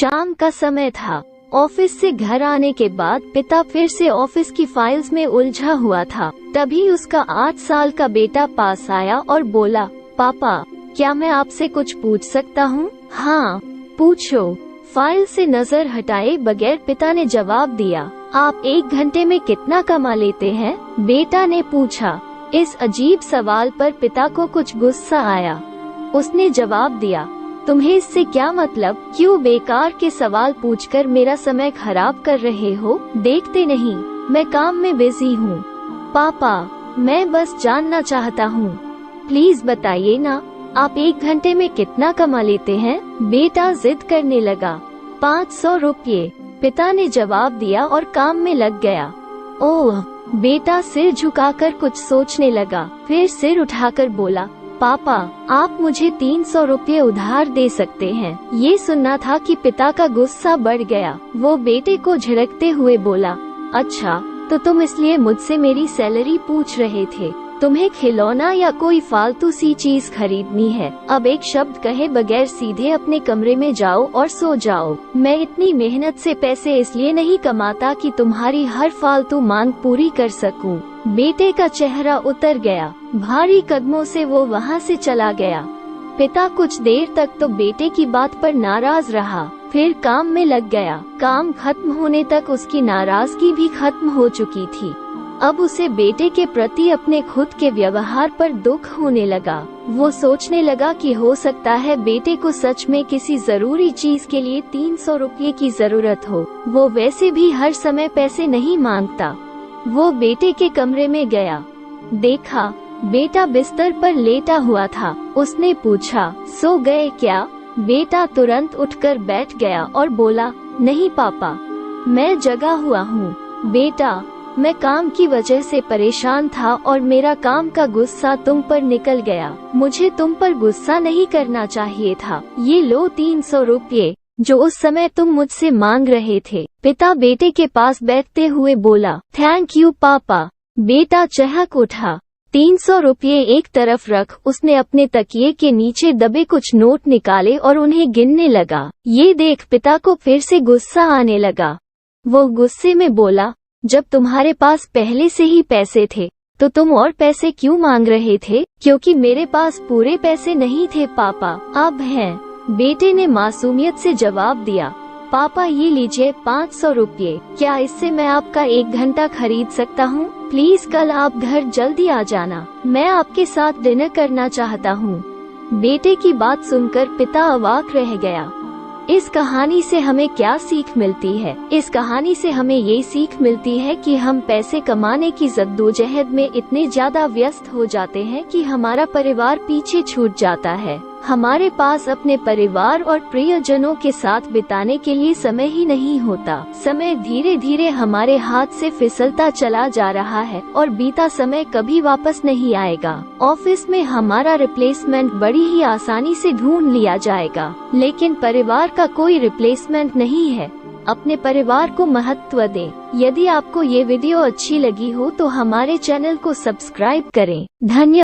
शाम का समय था। ऑफिस से घर आने के बाद पिता फिर से ऑफिस की फाइल्स में उलझा हुआ था। तभी उसका 8 साल का बेटा पास आया और बोला, पापा क्या मैं आपसे कुछ पूछ सकता हूँ? हाँ पूछो। फाइल से नजर हटाए बगैर पिता ने जवाब दिया। आप 1 घंटे में कितना कमा लेते हैं? बेटा ने पूछा। इस अजीब सवाल पर पिता को कुछ गुस्सा आया। उसने जवाब दिया, तुम्हें इससे क्या मतलब? क्यों बेकार के सवाल पूछकर मेरा समय खराब कर रहे हो? देखते नहीं मैं काम में बिजी हूँ। पापा मैं बस जानना चाहता हूँ, प्लीज बताइए ना, आप 1 घंटे में कितना कमा लेते हैं? बेटा जिद करने लगा। 500 रुपये, पिता ने जवाब दिया और काम में लग गया। ओह, बेटा सिर झुकाकर कुछ सोचने लगा, फिर सिर उठाकर बोला, पापा आप मुझे 300 रुपये उधार दे सकते हैं? ये सुनना था कि पिता का गुस्सा बढ़ गया। वो बेटे को झिड़कते हुए बोला, अच्छा तो तुम इसलिए मुझसे मेरी सैलरी पूछ रहे थे? तुम्हें खिलौना या कोई फालतू सी चीज खरीदनी है? अब एक शब्द कहे बगैर सीधे अपने कमरे में जाओ और सो जाओ। मैं इतनी मेहनत से पैसे इसलिए नहीं कमाता कि तुम्हारी हर फालतू मांग पूरी कर सकूं। बेटे का चेहरा उतर गया। भारी कदमों से वो वहाँ से चला गया। पिता कुछ देर तक तो बेटे की बात पर नाराज रहा, फिर काम में लग गया। काम खत्म होने तक उसकी नाराजगी भी खत्म हो चुकी थी। अब उसे बेटे के प्रति अपने खुद के व्यवहार पर दुख होने लगा। वो सोचने लगा कि हो सकता है बेटे को सच में किसी जरूरी चीज के लिए 300 रुपये की जरूरत हो। वो वैसे भी हर समय पैसे नहीं मांगता। वो बेटे के कमरे में गया, देखा बेटा बिस्तर पर लेटा हुआ था। उसने पूछा, सो गए क्या? बेटा तुरंत उठकर बैठ गया और बोला, नहीं पापा मैं जगा हुआ हूँ। बेटा मैं काम की वजह से परेशान था और मेरा काम का गुस्सा तुम पर निकल गया। मुझे तुम पर गुस्सा नहीं करना चाहिए था। ये लो 300 रुपये जो उस समय तुम मुझसे मांग रहे थे। पिता बेटे के पास बैठते हुए बोला, थैंक यू पापा। बेटा चहक उठा। 300 रुपये एक तरफ रख उसने अपने तकिए के नीचे दबे कुछ नोट निकाले और उन्हें गिनने लगा। ये देख पिता को फिर से गुस्सा आने लगा। वो गुस्से में बोला, जब तुम्हारे पास पहले से ही पैसे थे तो तुम और पैसे क्यों मांग रहे थे? क्योंकि मेरे पास पूरे पैसे नहीं थे पापा, अब हैं। बेटे ने मासूमियत से जवाब दिया, पापा ये लीजिए 500 रुपये। क्या इससे मैं आपका 1 घंटा खरीद सकता हूँ? प्लीज कल आप घर जल्दी आ जाना, मैं आपके साथ डिनर करना चाहता हूँ। बेटे की बात सुनकर पिता अवाक रह गया। इस कहानी से हमें क्या सीख मिलती है? इस कहानी से हमें ये सीख मिलती है कि हम पैसे कमाने की जद्दोजहद में इतने ज्यादा व्यस्त हो जाते हैं कि हमारा परिवार पीछे छूट जाता है। हमारे पास अपने परिवार और प्रियजनों के साथ बिताने के लिए समय ही नहीं होता। समय धीरे धीरे हमारे हाथ से फिसलता चला जा रहा है और बीता समय कभी वापस नहीं आएगा। ऑफिस में हमारा रिप्लेसमेंट बड़ी ही आसानी से ढूंढ लिया जाएगा, लेकिन परिवार का कोई रिप्लेसमेंट नहीं है। अपने परिवार को महत्व दें। यदि आपको ये वीडियो अच्छी लगी हो तो हमारे चैनल को सब्सक्राइब करें। धन्यवाद।